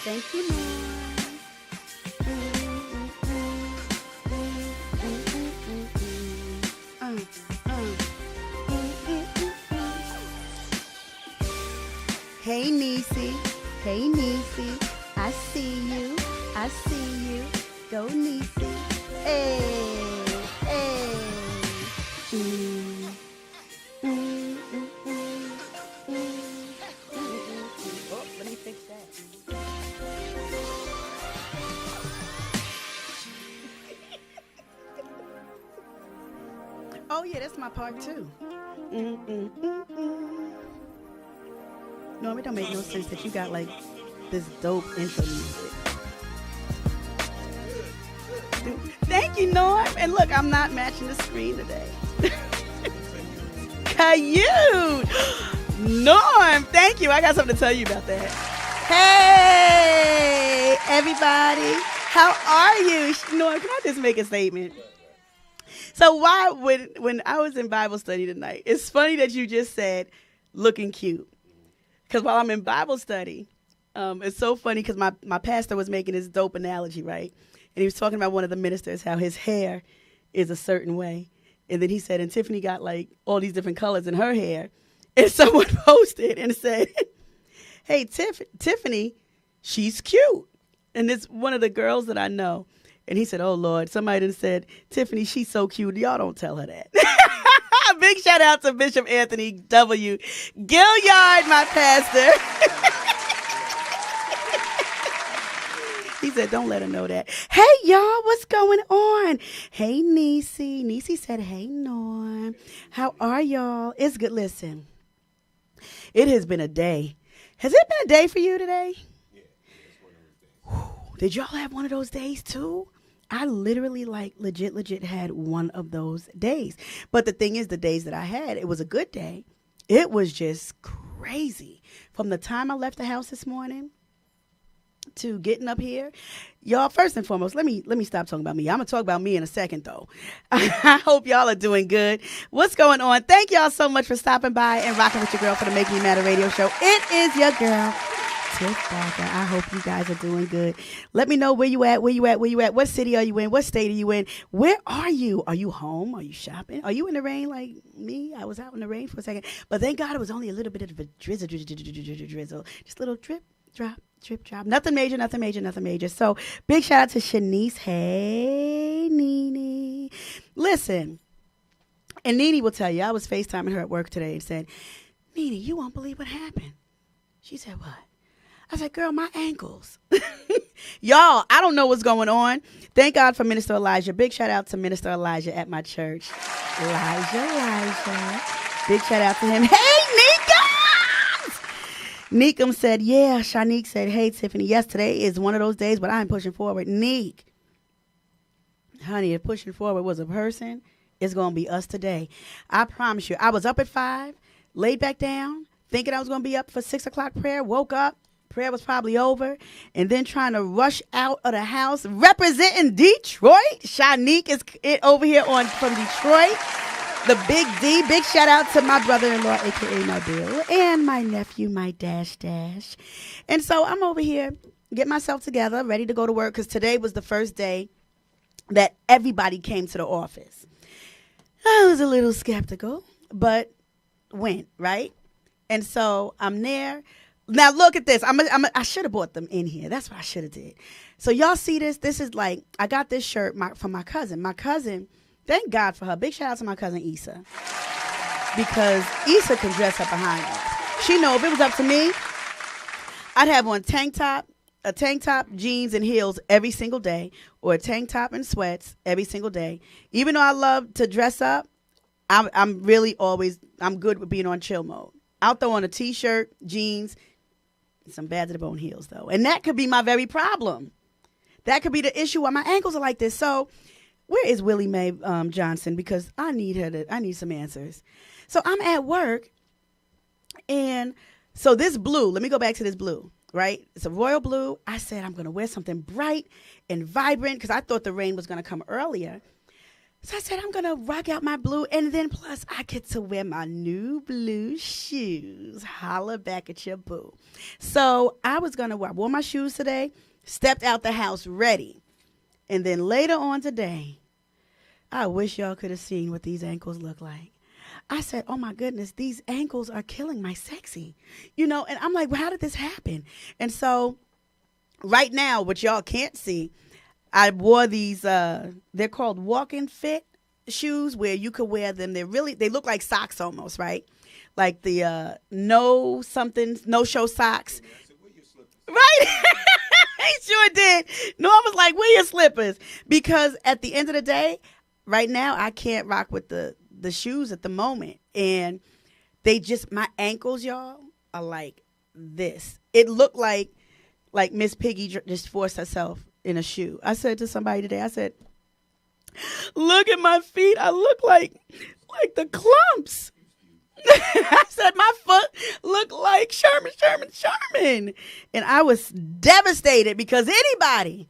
Thank you, Lord. Hey, Niecy. Hey, Niecy. I see you. I see you. Go, Niecy. Hey. Hey. Oh, let me fix that. Oh, yeah, that's my part, too. No, it don't make no sense that you got, like, this dope intro music. Thank you, Norm. And look, I'm not matching the screen today. Cute. Norm, thank you. I got something to tell you about that. Hey, everybody. How are you? Norm, can I just make a statement? So why, when I was in Bible study tonight, it's funny that you just said looking cute. Because while I'm in Bible study, it's so funny because my pastor was making this dope analogy, right? And he was talking about one of the ministers, how his hair is a certain way. And then he said, and Tiffany got like all these different colors in her hair. And someone posted and said, hey, Tiffany, she's cute. And it's one of the girls that I know. And he said, oh, Lord, somebody done said, Tiffany, she's so cute. Y'all don't tell her that. Big shout out to Bishop Anthony W. Gilliard, my pastor. He said, don't let her know that. Hey, y'all, what's going on? Hey, Niecy. Niecy said, hey, Norm. How are y'all? It's good. Listen, it has been a day. Has it been a day for you today? Yeah, it's one of those days. Did y'all have one of those days, too? I literally, like, legit had one of those days. But the thing is, the days that I had, it was a good day. It was just crazy. From the time I left the house this morning to getting up here. Y'all, first and foremost, let me stop talking about me. I'm going to talk about me in a second, though. I hope y'all are doing good. What's going on? Thank y'all so much for stopping by and rocking with your girl for the Make Me Matter radio show. It is your girl, Tiff Barker. I hope you guys are doing good. Let me know where you at. What city are you in? What state are you in? Where are you? Are you home? Are you shopping? Are you in the rain like me? I was out in the rain for a second. But thank God it was only a little bit of a drizzle. Just a little drip, drop. Nothing major. So big shout out to Shanice. Hey, Nene. Listen, and Nene will tell you, I was FaceTiming her at work today and said, Nene, you won't believe what happened. She said, what? I said, girl, my ankles. Y'all, I don't know what's going on. Thank God for Minister Elijah. Big shout out to Minister Elijah at my church. Elijah. Big shout out to him. Hey, Neekums said, yeah. Shanique said, hey, Tiffany, yes, today is one of those days, but I'm pushing forward. Neek, honey, if pushing forward was a person, it's going to be us today. I promise you. I was up at 5, laid back down, thinking I was going to be up for 6 o'clock prayer, woke up. Prayer was probably over, and then trying to rush out of the house, representing Detroit. Shanique is over here from Detroit. The Big D. Big shout out to my brother-in-law, a.k.a. my Bill, and my nephew, my Dash. And so I'm over here, get myself together, ready to go to work, because today was the first day that everybody came to the office. I was a little skeptical, but went, right? And so I'm there. Now, look at this. I should have bought them in here. That's what I should have did. So y'all see this? This is like, I got this shirt from my cousin. My cousin, thank God for her. Big shout out to my cousin Issa. Because Issa can dress up behind us. She know if it was up to me, I'd have on a tank top, jeans, and heels every single day, or a tank top and sweats every single day. Even though I love to dress up, I'm good with being on chill mode. I'll throw on a t-shirt, jeans, some bad to the bone heels, though. And that could be my very problem. That could be the issue why my ankles are like this. So where is Willie Mae Johnson? Because I need some answers. So I'm at work. And so this blue, let me go back to this blue, right? It's a royal blue. I said I'm going to wear something bright and vibrant because I thought the rain was going to come earlier. So I said, I'm going to rock out my blue. And then plus, I get to wear my new blue shoes. Holla back at your boo. So I wore my shoes today, stepped out the house ready. And then later on today, I wish y'all could have seen what these ankles look like. I said, oh my goodness, these ankles are killing my sexy. And I'm like, well, how did this happen? And so right now, what y'all can't see, I wore these, they're called walk-in fit shoes where you could wear them. They look like socks almost, right? Like the no-show socks. Right? He sure did. Norm was like, where your slippers? Because at the end of the day, right now, I can't rock with the shoes at the moment. And my ankles, y'all, are like this. It looked like Miss Piggy just forced herself in a shoe. I said to somebody today, I said, look at my feet. I look like the clumps. I said, my foot looked like Sherman. And I was devastated because anybody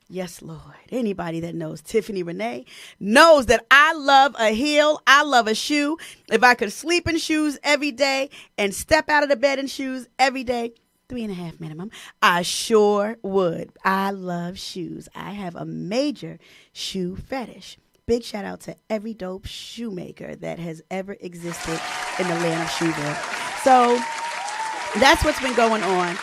that knows Tiffany Renee knows that I love a heel. I love a shoe. If I could sleep in shoes every day and step out of the bed in shoes every day, 3.5 minimum, I sure would. I love shoes. I have a major shoe fetish. Big shout out to every dope shoemaker that has ever existed in the land of Shoeville. So that's what's been going on.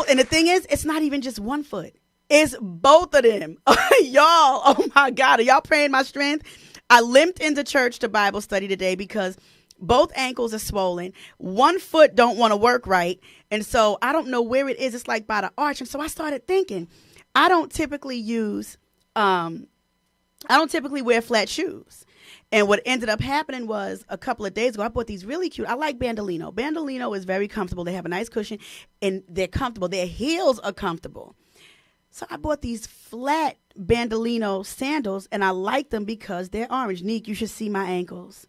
And the thing is, it's not even just one foot. It's both of them. Y'all, oh my God, are y'all praying my strength? I limped into church to Bible study today because both ankles are swollen. One foot don't want to work right. And so I don't know where it is. It's like by the arch. And so I started thinking, I don't typically wear flat shoes. And what ended up happening was a couple of days ago, I bought these really cute. I like Bandolino. Bandolino is very comfortable. They have a nice cushion and they're comfortable. Their heels are comfortable. So I bought these flat Bandolino sandals and I like them because they're orange. Neek, you should see my ankles.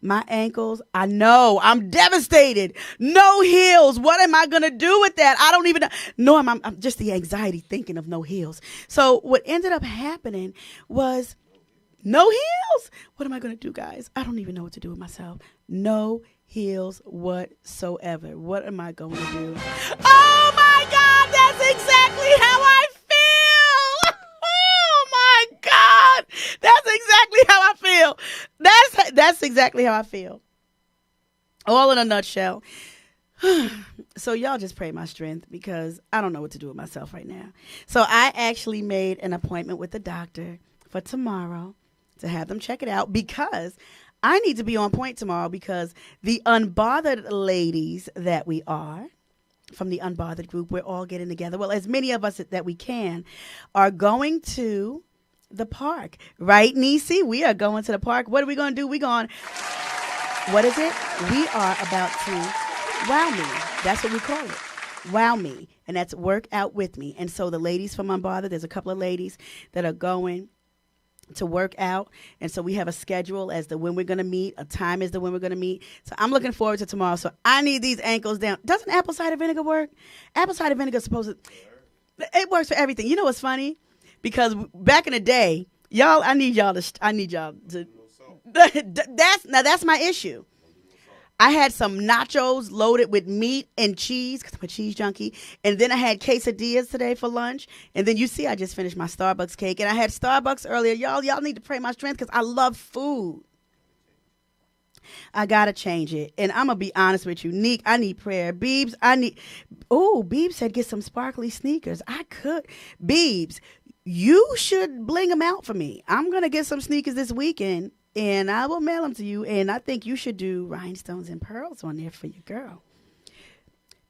My ankles, I know, I'm devastated. No heels. What am I going to do with that? I don't even know. No, I'm just the anxiety thinking of no heels. So what ended up happening was no heels. What am I going to do, guys? I don't even know what to do with myself. No heels whatsoever. What am I going to do? Oh my God, that's exactly how I feel. Oh my God, that's exactly how I feel. That's exactly how I feel. All in a nutshell. So y'all just pray my strength because I don't know what to do with myself right now. So I actually made an appointment with the doctor for tomorrow to have them check it out because I need to be on point tomorrow because the unbothered ladies that we are, from the unbothered group, we're all getting together. Well, as many of us that we can are going to the park. Right, Niecy? We are going to the park. What are we going to do? What is it? We are about to wow me. That's what we call it. Wow me. And that's work out with me. And so the ladies from Unbothered, there's a couple of ladies that are going to work out. And so we have a schedule as to when we're going to meet, a time as to when we're going to meet. So I'm looking forward to tomorrow. So I need these ankles down. Doesn't apple cider vinegar work? Apple cider vinegar is supposed to, it works for everything. You know what's funny? Because back in the day, y'all, I need y'all to, that's my issue. I had some nachos loaded with meat and cheese because I'm a cheese junkie. And then I had quesadillas today for lunch. And then you see I just finished my Starbucks cake. And I had Starbucks earlier. Y'all need to pray my strength because I love food. I got to change it. And I'm going to be honest with you. Neek, I need prayer. Beebs, Beebs said get some sparkly sneakers. I could. Beebs, you should bling them out for me. I'm going to get some sneakers this weekend. And I will mail them to you. And I think you should do rhinestones and pearls on there for your girl.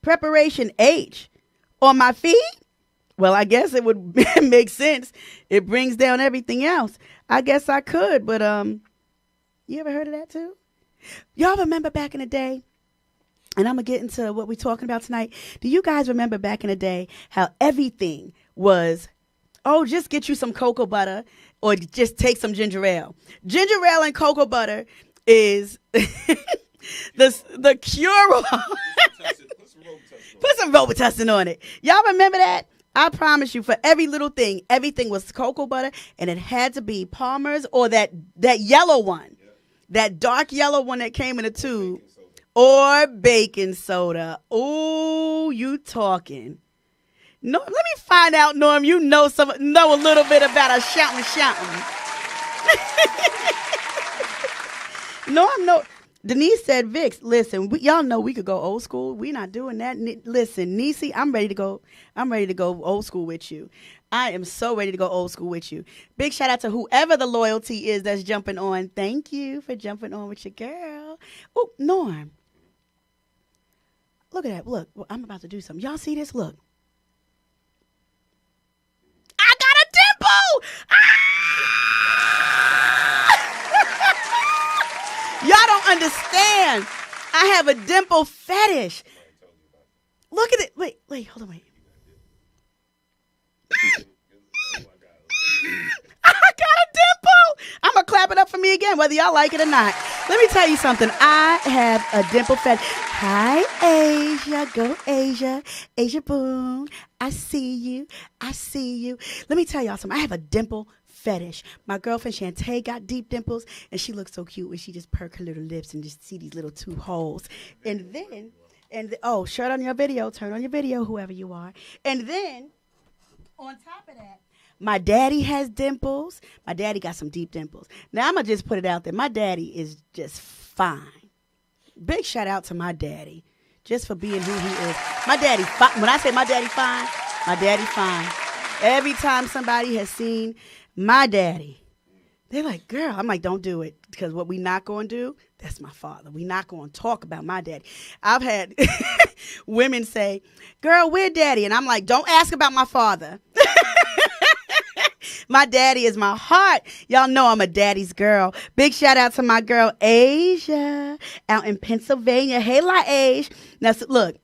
Preparation H. On my feet? Well, I guess it would make sense. It brings down everything else. I guess I could. But you ever heard of that too? Y'all remember back in the day? And I'm going to get into what we're talking about tonight. Do you guys remember back in the day how everything was, just get you some cocoa butter or just take some ginger ale. Ginger ale and cocoa butter is the cure-all. Put some Robitussin on it. Y'all remember that? I promise you, for every little thing, everything was cocoa butter, and it had to be Palmer's or that yellow one, that dark yellow one that came in a tube, or baking soda. Oh, you talking? No, let me find out, Norm. You know a little bit about a shouting. Norm, no. Denise said, "Vix, listen, y'all know we could go old school. We not doing that. Listen, Niecy, I'm ready to go. I'm ready to go old school with you. I am so ready to go old school with you. Big shout out to whoever the loyalty is that's jumping on. Thank you for jumping on with your girl. Oh, Norm, look at that. Look, I'm about to do something. Y'all see this? Look, I got a dimple. Y'all don't understand. I have a dimple fetish. Look at it. Wait, hold on, wait. I got a dimple. I'm going to clap it up for me again, whether y'all like it or not. Let me tell you something. I have a dimple fetish. Hi, Asia. Go, Asia. Asia, boom. I see you. Let me tell y'all something. I have a dimple fetish. My girlfriend Shantae got deep dimples, and she looks so cute when she just perk her little lips and just see these little two holes. And then, shirt on your video, turn on your video, whoever you are. And then, on top of that, my daddy has dimples. My daddy got some deep dimples. Now, I'm going to just put it out there. My daddy is just fine. Big shout out to my daddy, just for being who he is. My daddy, when I say my daddy fine, my daddy fine. Every time somebody has seen my daddy, they're like, girl, I'm like, don't do it. Because what we not going to do, that's my father. We not going to talk about my daddy. I've had women say, girl, where daddy? And I'm like, don't ask about my father. My daddy is my heart. Y'all know I'm a daddy's girl. Big shout out to my girl, Asia, out in Pennsylvania. Hey, La Asia. Now, look,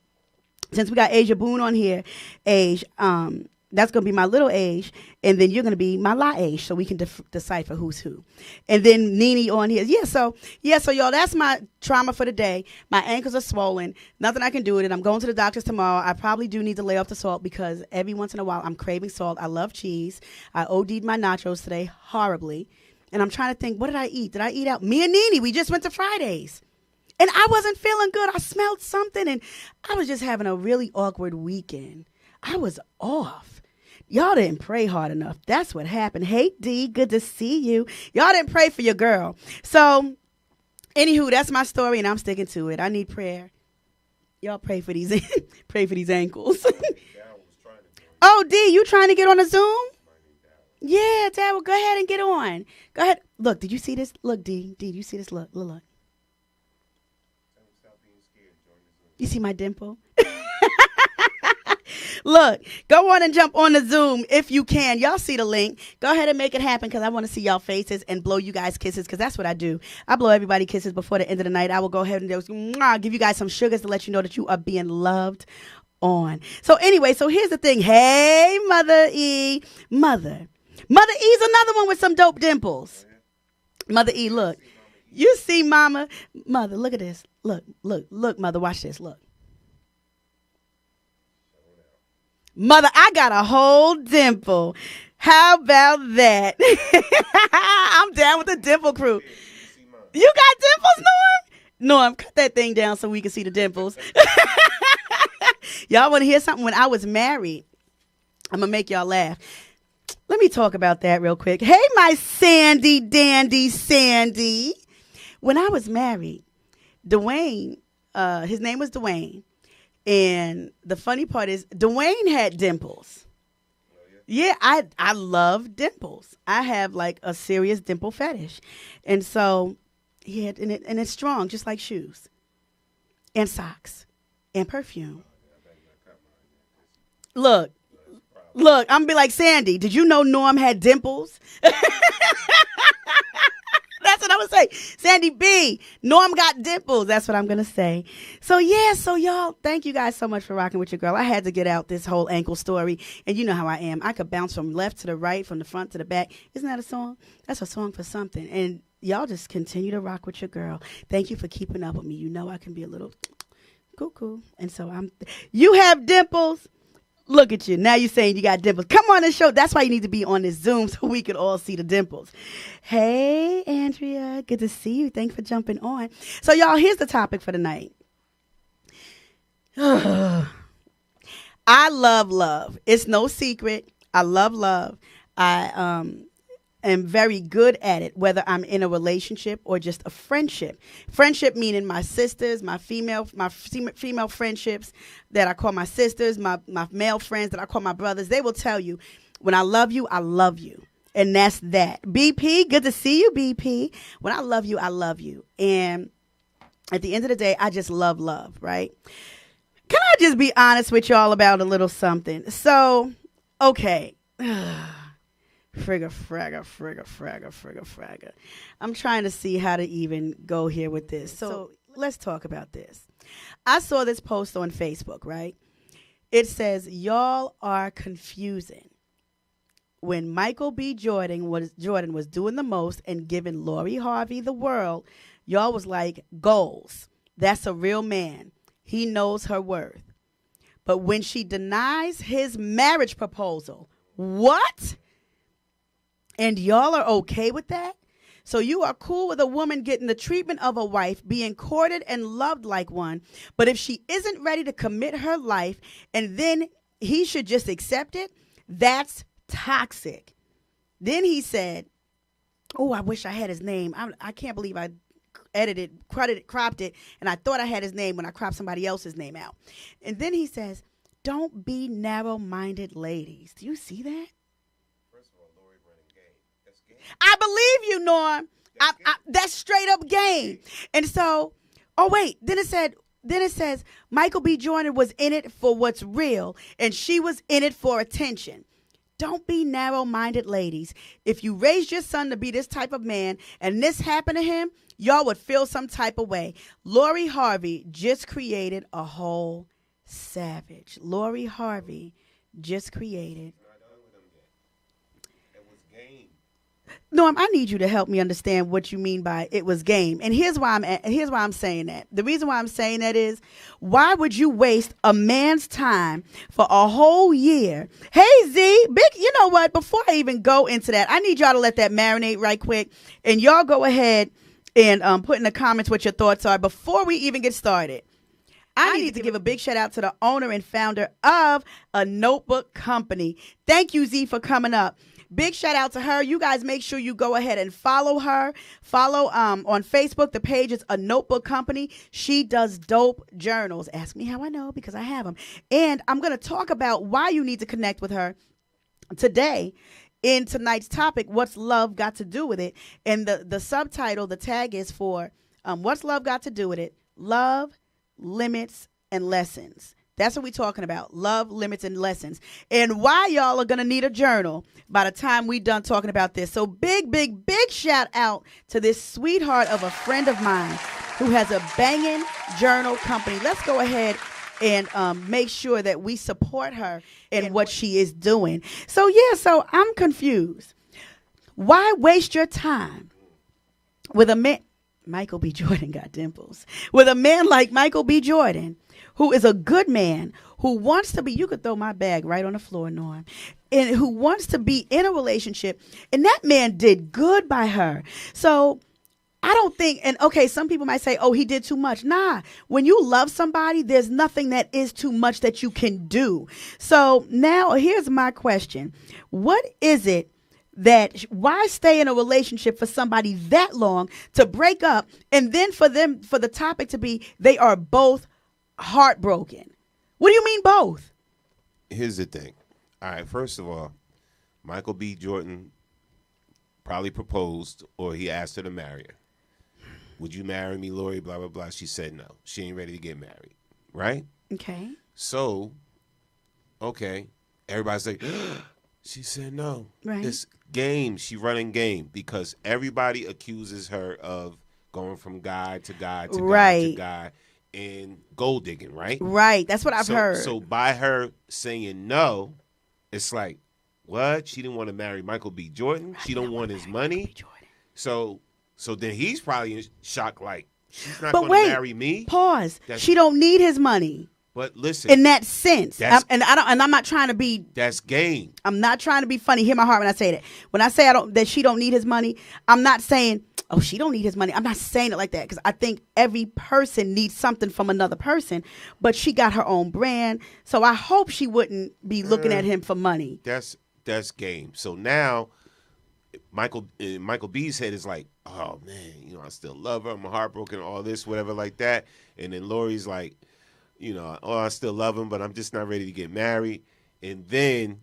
since we got Asia Boone on here, Asia, that's going to be my little age, and then you're going to be my la age, so we can decipher who's who. And then Nene on here. So y'all, that's my trauma for the day. My ankles are swollen. Nothing I can do with it. I'm going to the doctor's tomorrow. I probably do need to lay off the salt because every once in a while I'm craving salt. I love cheese. I OD'd my nachos today horribly. And I'm trying to think, what did I eat? Did I eat out? Me and Nene, we just went to Fridays. And I wasn't feeling good. I smelled something, and I was just having a really awkward weekend. I was off. Y'all didn't pray hard enough. That's what happened. Hey, D, good to see you. Y'all didn't pray for your girl. So, anywho, that's my story, and I'm sticking to it. I need prayer. Y'all pray for these ankles. Oh, D, you trying to get on a Zoom? Yeah, Dad, well, go ahead and get on. Go ahead. Look, did you see this? Look, D, did you see this? Look. You see my dimple? Look, go on and jump on the Zoom if you can. Y'all see the link. Go ahead and make it happen because I want to see y'all faces and blow you guys kisses because that's what I do. I blow everybody kisses before the end of the night. I will go ahead and just give you guys some sugars to let you know that you are being loved on. So anyway, so here's the thing. Hey, Mother E. Mother E's another one with some dope dimples. Mother E, look. You see, Mama. Mother, look at this. Look, Mother, watch this. Look. Mother, I got a whole dimple. How about that? I'm down with the dimple crew. You got dimples, Norm? Norm, cut that thing down so we can see the dimples. Y'all want to hear something? When I was married, I'm going to make y'all laugh. Let me talk about that real quick. Hey, my Sandy Dandy Sandy. When I was married, Dwayne, his name was Dwayne. And the funny part is Dwayne had dimples. Yeah, I love dimples. I have like a serious dimple fetish. And so he had, and it's strong, just like shoes and socks and perfume. Look, I'm going to be like, Sandy, did you know Norm had dimples? That's what I would say. Sandy B, Norm got dimples. That's what I'm going to say. So, yeah, y'all, thank you guys so much for rocking with your girl. I had to get out this whole ankle story. And you know how I am. I could bounce from left to the right, from the front to the back. Isn't that a song? That's a song for something. And y'all just continue to rock with your girl. Thank you for keeping up with me. You know I can be a little cuckoo. And so you have dimples. Look at you. Now you're saying you got dimples. Come on and show. That's why you need to be on this Zoom so we could all see the dimples. Hey, Andrea. Good to see you. Thanks for jumping on. So, y'all, here's the topic for the night. I love love. It's no secret. I love love. I am very good at it, whether I'm in a relationship or just a friendship. Friendship meaning my sisters, my female friendships that I call my sisters, my male friends that I call my brothers. They will tell you, when I love you, I love you. And that's that. BP, good to see you, BP. When I love you, I love you. And at the end of the day, I just love love, right? Can I just be honest with y'all about a little something? So, okay. Frigga. I'm trying to see how to even go here with this. So let's talk about this. I saw this post on Facebook, right? It says, y'all are confusing. When Michael B. Jordan was doing the most and giving Lori Harvey the world, y'all was like, goals. That's a real man. He knows her worth. But when she denies his marriage proposal, what? And y'all are okay with that? So you are cool with a woman getting the treatment of a wife, being courted and loved like one, but if she isn't ready to commit her life and then he should just accept it, that's toxic. Then he said, oh, I wish I had his name. I can't believe I cropped it, and I thought I had his name when I cropped somebody else's name out. And then he says, don't be narrow-minded ladies. Do you see that? First of all, Lori running game. That's game. I believe you, Norm. That's straight up game. And so, oh wait, then it says Michael B. Jordan was in it for what's real, and she was in it for attention. Don't be narrow-minded ladies. If you raised your son to be this type of man and this happened to him, y'all would feel some type of way. Lori Harvey just created a whole savage. Lori Harvey just created. Not done with him yet. It was game. Norm, I need you to help me understand what you mean by it was game. And here's why I'm saying that. The reason why I'm saying that is, why would you waste a man's time for a whole year? Hey, Z, you know what? Before I even go into that, I need y'all to let that marinate right quick. And y'all go ahead and put in the comments what your thoughts are before we even get started. I need to give a big shout out to the owner and founder of A Notebook Company. Thank you, Z, for coming up. Big shout out to her. You guys make sure you go ahead and follow her. Follow on Facebook. The page is A Notebook Company. She does dope journals. Ask me how I know, because I have them. And I'm going to talk about why you need to connect with her today in tonight's topic, What's Love Got to Do with It? And the subtitle, the tag is for What's Love Got to Do with It? Love, Limits, and Lessons. That's what we're talking about. Love, limits, and lessons. And why y'all are going to need a journal by the time we done talking about this. So big shout out to this sweetheart of a friend of mine who has a banging journal company. Let's go ahead and make sure that we support her in what she is doing. So I'm confused. Why waste your time with a man? Michael B. Jordan got dimples. With a man like Michael B. Jordan, who is a good man, who wants to be, you could throw my bag right on the floor, Norm, and who wants to be in a relationship. And that man did good by her. So I don't think, and okay, some people might say, oh, he did too much. Nah, when you love somebody, there's nothing that is too much that you can do. So now here's my question. What is it why stay in a relationship for somebody that long to break up, and then for the topic to be, they are both heartbroken? What do you mean both? Here's the thing. All right, first of all, Michael B. Jordan probably proposed, or he asked her to marry her. Would you marry me, Lori? Blah, blah, blah. She said no. She ain't ready to get married. Right? Okay. So, okay. Everybody's like, she said no. Right. It's game. She running game because everybody accuses her of going from guy to guy to guy to guy and gold digging, right? Right. That's what I've heard. So by her saying no, it's like, what? She didn't want to marry Michael B. Jordan. She don't want his money. So then he's probably in shock, like, she's not going to marry me. Pause. She don't need his money. But listen, in that sense. That's- I'm not trying to be. that's game. I'm not trying to be funny. Hear my heart when I say that. When I say that she don't need his money, I'm not saying, oh, she don't need his money. I'm not saying it like that, because I think every person needs something from another person. But she got her own brand, so I hope she wouldn't be looking at him for money. That's game. So now, Michael B's head is like, oh man, I still love her. I'm heartbroken, all this, whatever, like that. And then Lori's like, oh, I still love him, but I'm just not ready to get married. And then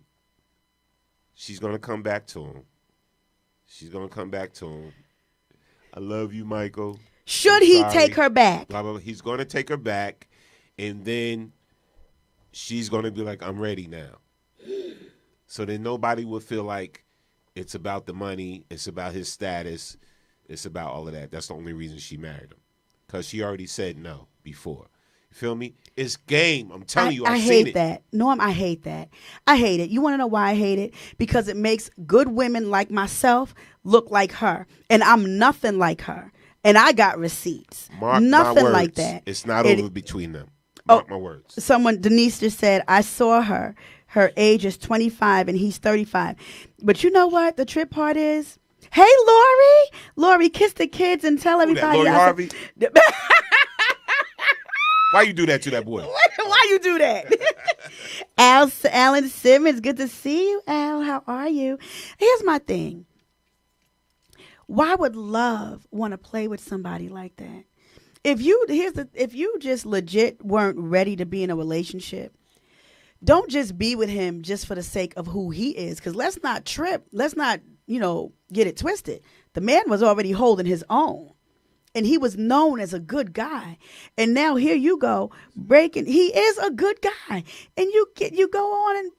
she's gonna come back to him. I love you, Michael. Should he take her back? Blah, blah, blah. He's gonna take her back, and then she's gonna be like, I'm ready now. So then nobody will feel like it's about the money, it's about his status, it's about all of that. That's the only reason she married him, because she already said no before. You feel me? It's game. I'm telling you, I've seen it. I hate that. Norm, I hate that. I hate it. You want to know why I hate it? Because it makes good women like myself look like her. And I'm nothing like her. And I got receipts. Mark nothing my words. like that. It's not over between them. Mark my words. Denise just said, I saw her. Her age is 25 and he's 35. But you know what the trip part is? Hey, Lori, kiss the kids and tell everybody. Lori Harvey? Why you do that to that boy? Why you do that? Alan Simmons, good to see you, Al. How are you? Here's my thing. Why would love want to play with somebody like that? If you just legit weren't ready to be in a relationship, don't just be with him just for the sake of who he is. Because let's not trip. Let's not, get it twisted. The man was already holding his own. And he was known as a good guy. And now here you go, breaking. He is a good guy. And you go on and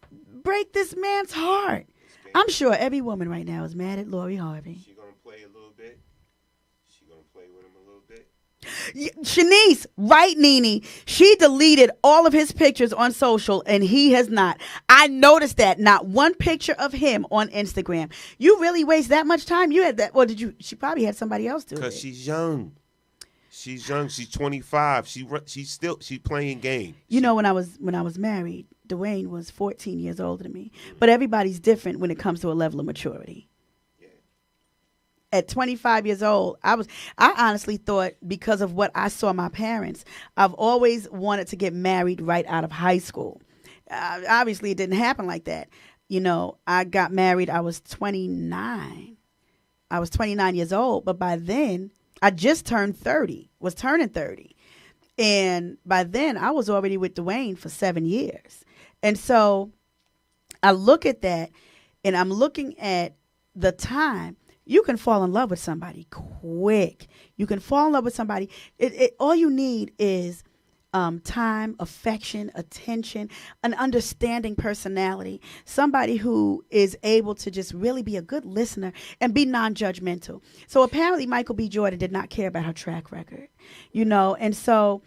break this man's heart. I'm sure every woman right now is mad at Lori Harvey. She going to play a little bit. She going to play with him a little bit. Shanice, right, Nene? She deleted all of his pictures on social, and he has not. I noticed that. Not one picture of him on Instagram. You really waste that much time? You had that, or did you? She probably had somebody else do it. Because she's young. She's young. She's 25. She's playing game. When I was married, Dwayne was 14 years older than me. But everybody's different when it comes to a level of maturity. At 25 years old, I honestly thought, because of what I saw my parents, I've always wanted to get married right out of high school. Obviously, it didn't happen like that. I got married, I was 29. I was 29 years old, but by then, I just turned 30, was turning 30. And by then, I was already with Dwayne for 7 years. And so I look at that, and I'm looking at the time. You can fall in love with somebody quick. You can fall in love with somebody. All you need is time, affection, attention, an understanding personality, somebody who is able to just really be a good listener and be non-judgmental. So apparently Michael B. Jordan did not care about her track record, and so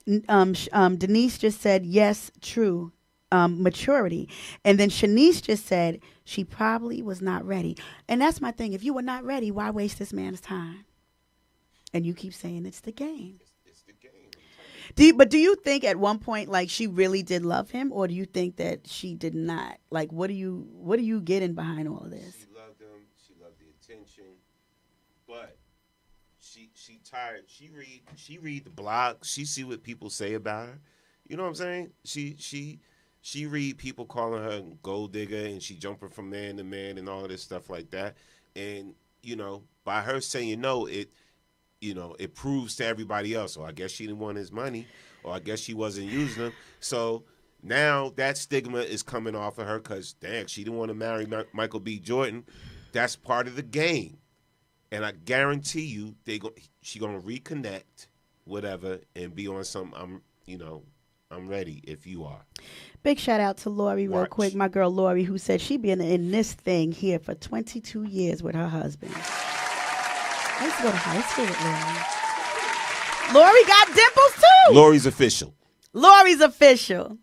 Denise just said, yes, true. Maturity. And then Shanice just said she probably was not ready. And that's my thing. If you were not ready, why waste this man's time? And you keep saying it's the game. It's the game. Do you think at one point, like, she really did love him, or do you think that she did not? Like, what are you getting behind all of this? She loved him. She loved the attention, but she tired. She read the blogs. She see what people say about her. You know what I'm saying? She read people calling her gold digger, and she jumping from man to man and all of this stuff like that. And, by her saying no, it proves to everybody else. So I guess she didn't want his money, or I guess she wasn't using him. So now that stigma is coming off of her because, dang, she didn't want to marry Michael B. Jordan. That's part of the game. And I guarantee you she going to reconnect, whatever, and be on some, I'm ready if you are. Big shout out to Lori real quick, my girl Lori, who said she been in this thing here for 22 years with her husband. I used to go to high school with Lori. Lori got dimples too. Lori's official. Lori's official.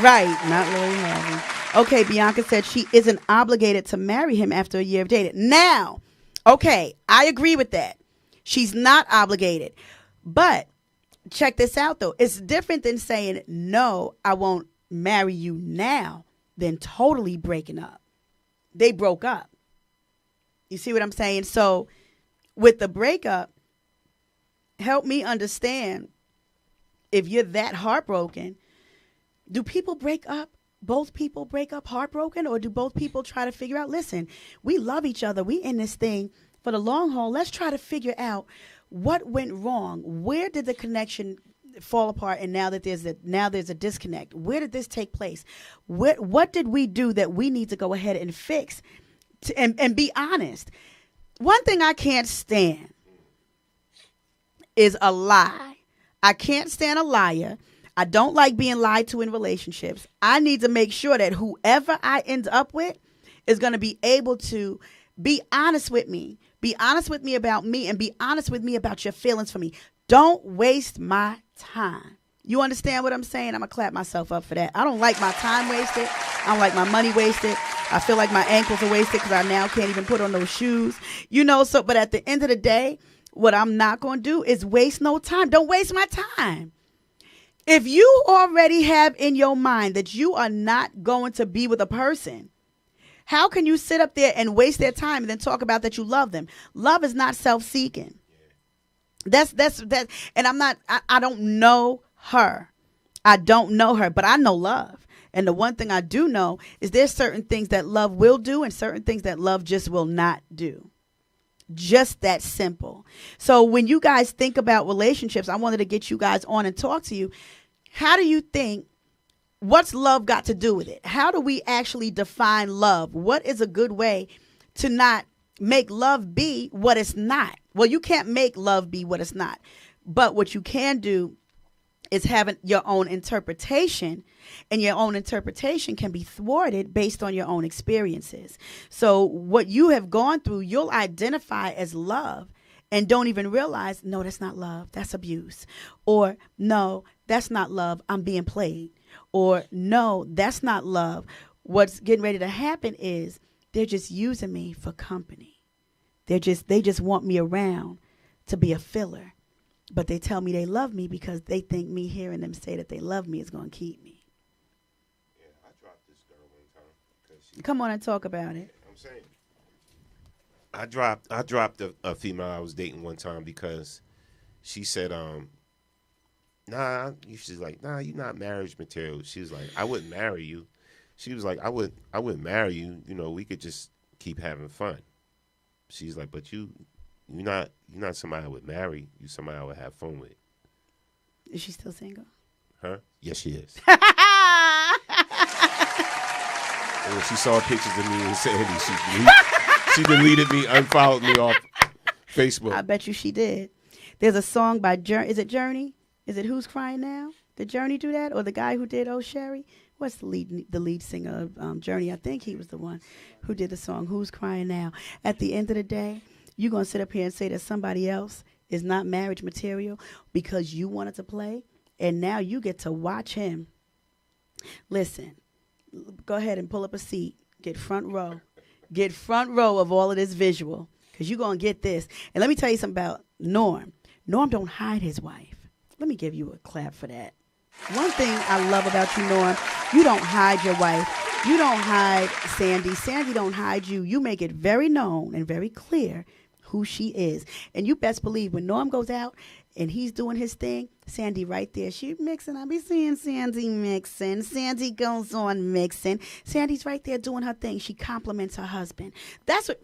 Right, not Lori Harvey. Okay, Bianca said she isn't obligated to marry him after a year of dating. Now, okay, I agree with that. She's not obligated. But check this out, though. It's different than saying, no, I won't marry you now, than totally breaking up. They broke up. You see what I'm saying? So with the breakup, help me understand, if you're that heartbroken, do people break up? Both people break up heartbroken, or do both people try to figure out, listen, we love each other. We in this thing for the long haul. Let's try to figure out what went wrong. Where did the connection fall apart? And now that there's a disconnect, where did this take place? What did we do that we need to go ahead and fix and be honest? One thing I can't stand is a lie. I can't stand a liar. I don't like being lied to in relationships. I need to make sure that whoever I end up with is going to be able to be honest with me. Be honest with me about me, and be honest with me about your feelings for me. Don't waste my time. You understand what I'm saying? I'm going to clap myself up for that. I don't like my time wasted. I don't like my money wasted. I feel like my ankles are wasted because I now can't even put on those shoes. But at the end of the day, what I'm not going to do is waste no time. Don't waste my time. If you already have in your mind that you are not going to be with a person, how can you sit up there and waste their time and then talk about that you love them? Love is not self-seeking. That's and I don't know her. I don't know her, but I know love. And the one thing I do know is there's certain things that love will do and certain things that love just will not do. Just that simple. So when you guys think about relationships, I wanted to get you guys on and talk to you. How do you think, what's love got to do with it? How do we actually define love? What is a good way to not make love be what it's not? Well, you can't make love be what it's not. But what you can do is having your own interpretation, and your own interpretation can be thwarted based on your own experiences. So what you have gone through, you'll identify as love and don't even realize, no, that's not love. That's abuse. Or no, that's not love. I'm being played. Or no, that's not love. What's getting ready to happen is they're just using me for company. They just want me around to be a filler. But they tell me they love me because they think me hearing them say that they love me is going to keep me. Yeah, I dropped this girl one time. Come on and talk about it. I'm saying, I dropped a female I was dating one time because she said, she's like, nah, you're not marriage material. She was like, I wouldn't marry you. She was like, I wouldn't marry you. We could just keep having fun. She's like, but you're not somebody I would marry. You're somebody I would have fun with. Is she still single? Huh? Yes, she is. And when she saw pictures of me and Sandy, she deleted me, unfollowed me off Facebook. I bet you she did. There's a song by Is it Journey? Is it Who's Crying Now? Did Journey do that? Or the guy who did Oh Sherry? What's the lead singer of Journey? I think he was the one who did the song Who's Crying Now. At the end of the day, you're going to sit up here and say that somebody else is not marriage material because you wanted to play, and now you get to watch him. Listen, go ahead and pull up a seat. Get front row. Get front row of all of this visual because you're going to get this. And let me tell you something about Norm. Norm don't hide his wife. Let me give you a clap for that. One thing I love about you, Norm, you don't hide your wife. You don't hide Sandy. Sandy don't hide you. You make it very known and very clear who she is. And you best believe when Norm goes out and he's doing his thing, Sandy right there. She mixing. I be seeing Sandy mixing. Sandy goes on mixing. Sandy's right there doing her thing. She compliments her husband. That's what.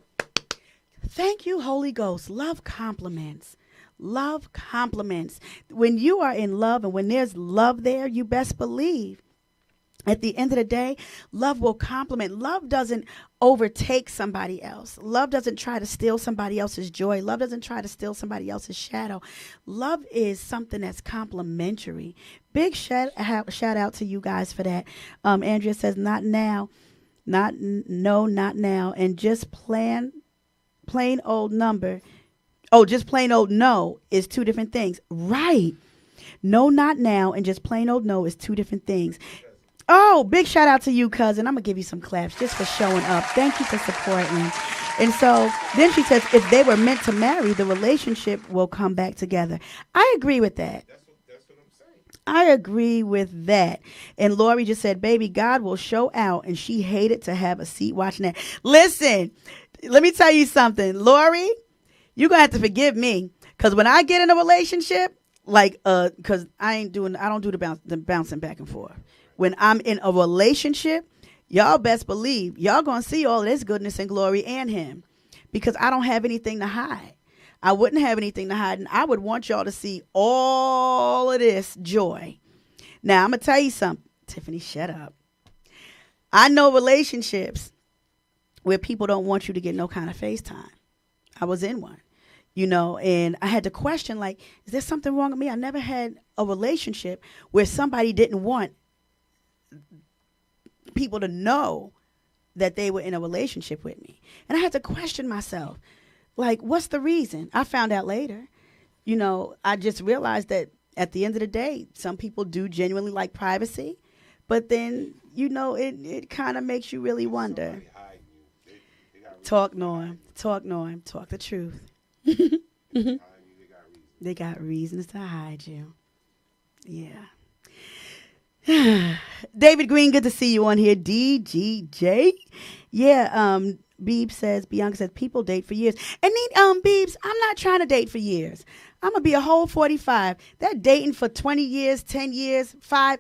Thank you, Holy Ghost. Love compliments. Love compliments. When you are in love and when there's love there, you best believe at the end of the day, love will compliment. Love doesn't overtake somebody else. Love doesn't try to steal somebody else's joy. Love doesn't try to steal somebody else's shadow. Love is something that's complimentary. Big shout out to you guys for that. Andrea says, not now. Not now. And just plain old number. Oh, just plain old no is two different things. Right. No, not now. And just plain old no is two different things. Oh, big shout out to you, cousin. I'm going to give you some claps just for showing up. Thank you for supporting. And so then she says, if they were meant to marry, the relationship will come back together. I agree with that. That's what I'm saying. I agree with that. And Lori just said, baby, God will show out. And she hated to have a seat watching that. Listen, let me tell you something. Lori, you're going to have to forgive me. Because when I get in a relationship, like, because I don't do the bouncing back and forth. When I'm in a relationship, y'all best believe y'all going to see all of this goodness and glory and him. Because I don't have anything to hide. I wouldn't have anything to hide, and I would want y'all to see all of this joy. Now, I'm going to tell you something. Tiffany, shut up. I know relationships where people don't want you to get no kind of FaceTime. I was in one, and I had to question, like, is there something wrong with me? I never had a relationship where somebody didn't want people to know that they were in a relationship with me. And I had to question myself. Like, what's the reason? I found out later. I just realized that at the end of the day, some people do genuinely like privacy. But then, it kind of makes you really wonder. Talk, Norm. Talk, Norm. Talk the truth. They got reasons to hide you. Yeah. David Green, good to see you on here. DGJ. Yeah, Bianca says, people date for years. And Beebs, I'm not trying to date for years. I'm going to be a whole 45. That dating for 20 years, 10 years, 5,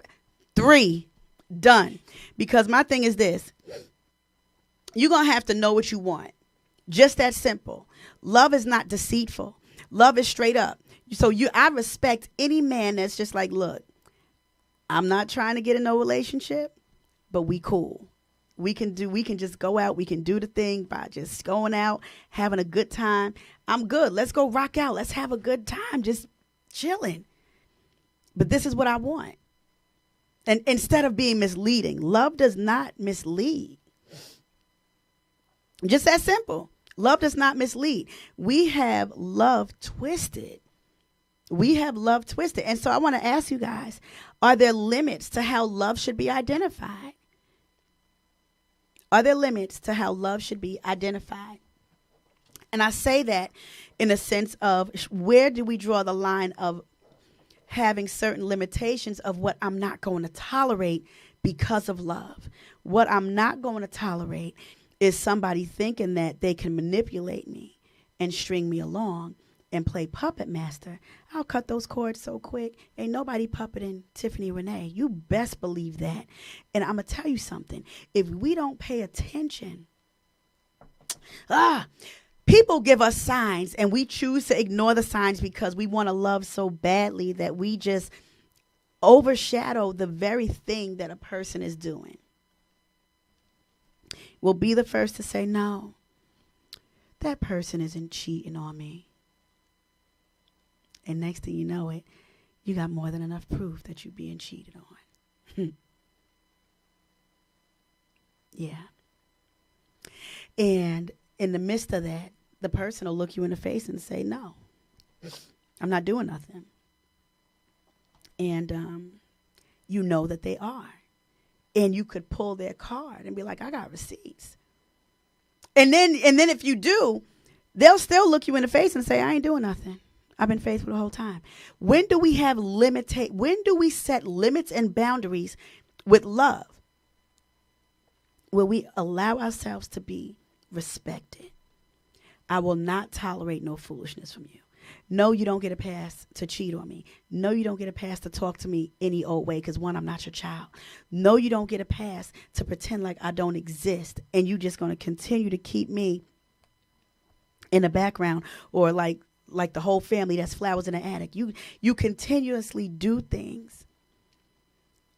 3, done. Because my thing is this. You're going to have to know what you want. Just that simple. Love is not deceitful. Love is straight up. So I respect any man that's just like, look, I'm not trying to get in no relationship, but we cool. We can just go out. We can do the thing by just going out, having a good time. I'm good. Let's go rock out. Let's have a good time. Just chilling. But this is what I want. And instead of being misleading, love does not mislead. Just that simple. Love does not mislead. We have love twisted. And so I want to ask you guys, are there limits to how love should be identified? Are there limits to how love should be identified? And I say that in a sense of where do we draw the line of having certain limitations of what I'm not going to tolerate because of love? What I'm not going to tolerate is somebody thinking that they can manipulate me and string me along and play puppet master. I'll cut those cords so quick. Ain't nobody puppeting Tiffany Renee. You best believe that. And I'm going to tell you something. If we don't pay attention, people give us signs and we choose to ignore the signs because we want to love so badly that we just overshadow the very thing that a person is doing. We'll be the first to say, no, that person isn't cheating on me. And next thing you know it, you got more than enough proof that you're being cheated on. Yeah. And in the midst of that, the person will look you in the face and say, no, I'm not doing nothing. And you know that they are. And you could pull their card and be like, I got receipts. And then if you do, they'll still look you in the face and say, I ain't doing nothing. I've been faithful the whole time. When do we set limits and boundaries with love? Will we allow ourselves to be respected? I will not tolerate no foolishness from you. No, you don't get a pass to cheat on me. No, you don't get a pass to talk to me any old way because, one, I'm not your child. No, you don't get a pass to pretend like I don't exist and you just going to continue to keep me in the background or like the whole family that's flowers in the attic. You continuously do things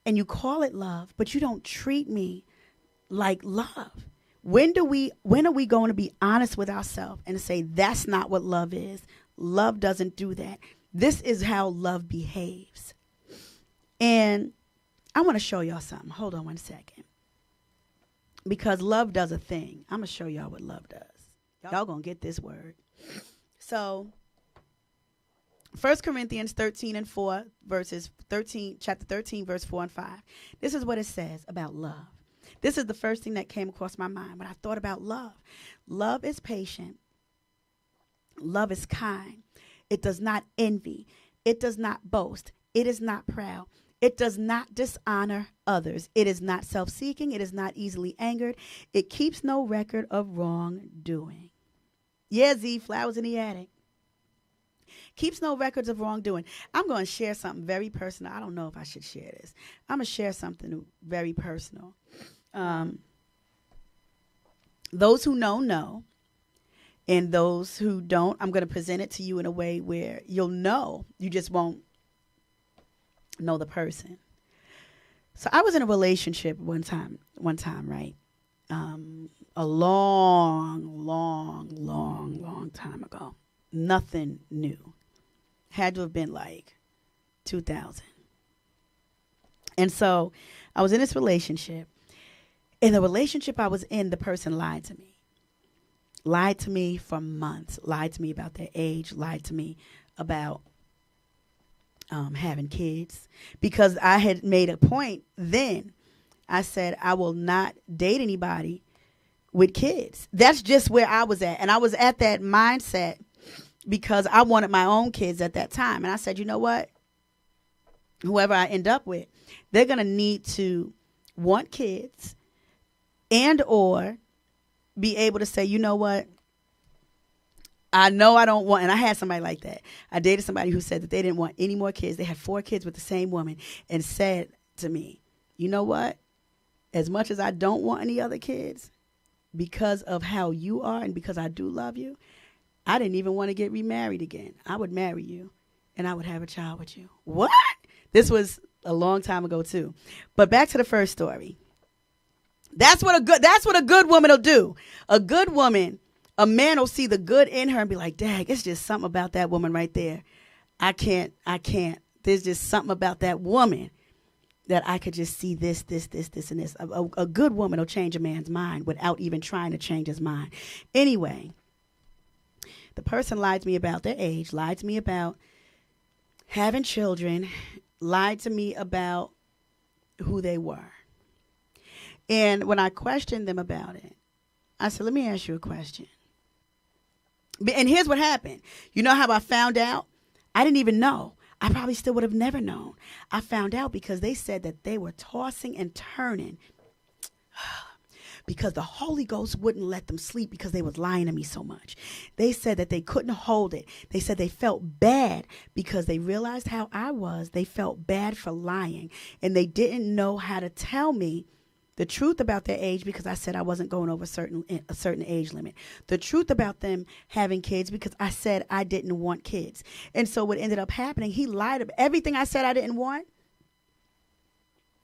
and you call it love, but you don't treat me like love. When are we going to be honest with ourselves and say that's not what love is? Love doesn't do that. This is how love behaves. And I want to show y'all something. Hold on one second. Because love does a thing. I'm going to show y'all what love does. Y'all going to get this word. So 1 Corinthians 13 and 4, chapter 13, verse 4 and 5. This is what it says about love. This is the first thing that came across my mind when I thought about love. Love is patient. Love is kind. It does not envy. It does not boast. It is not proud. It does not dishonor others. It is not self-seeking. It is not easily angered. It keeps no record of wrongdoing. Yeah, Z, flowers in the attic. Keeps no records of wrongdoing. I'm going to share something very personal. I don't know if I should share this. I'm going to share something very personal. Those who know. And those who don't, I'm going to present it to you in a way where you'll know. You just won't know the person. So I was in a relationship one time, right? A long time ago. Nothing new. Had to have been like 2000. And so I was in this relationship. In the relationship I was in, the person lied to me. Lied to me for months. Lied to me about their age. Lied to me about having kids. Because I had made a point then. I said, I will not date anybody with kids. That's just where I was at. And I was at that mindset because I wanted my own kids at that time. And I said, you know what? Whoever I end up with, they're going to need to want kids and or be able to say, you know what? I know I don't want, and I had somebody like that. I dated somebody who said that they didn't want any more kids. They had 4 kids with the same woman and said to me, you know what? As much as I don't want any other kids, because of how you are and because I do love you, I didn't even want to get remarried again. I would marry you and I would have a child with you. What? This was a long time ago too. But back to the first story. That's what a good woman will do. A good woman, a man will see the good in her and be like, dang, it's just something about that woman right there. I can't. There's just something about that woman that I could just see this, and this. A good woman will change a man's mind without even trying to change his mind. Anyway, the person lied to me about their age, lied to me about having children, lied to me about who they were. And when I questioned them about it, I said, let me ask you a question. And here's what happened. You know how I found out? I didn't even know. I probably still would have never known. I found out because they said that they were tossing and turning because the Holy Ghost wouldn't let them sleep because they was lying to me so much. They said that they couldn't hold it. They said they felt bad because they realized how I was. They felt bad for lying, and they didn't know how to tell me the truth about their age because I said I wasn't going over a certain age limit. The truth about them having kids because I said I didn't want kids. And so what ended up happening, he lied about everything I said I didn't want.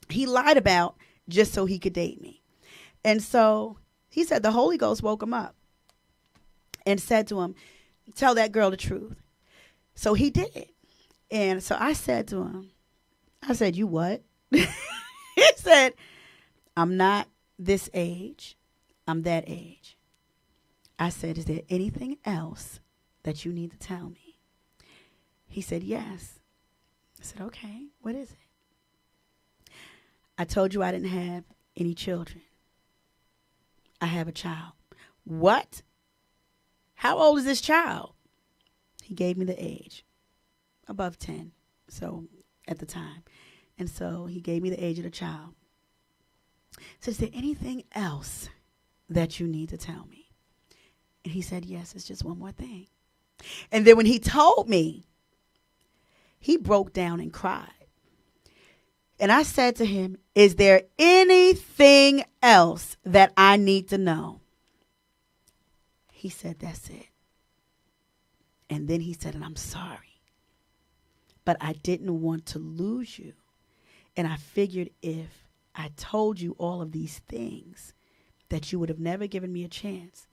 He lied about just so he could date me. And so he said the Holy Ghost woke him up and said to him, tell that girl the truth. So he did. And so I said to him, I said, you what? He said, I'm not this age. I'm that age. I said, is there anything else that you need to tell me? He said, yes. I said, okay, what is it? I told you I didn't have any children. I have a child. What? How old is this child? He gave me the age. Above 10. So at the time. And so he gave me the age of the child. So is there anything else that you need to tell me? And he said, yes, it's just one more thing. And then when he told me, he broke down and cried. And I said to him, is there anything else that I need to know? He said, that's it. And then he said, and I'm sorry, but I didn't want to lose you. And I figured if I told you all of these things that you would have never given me a chance.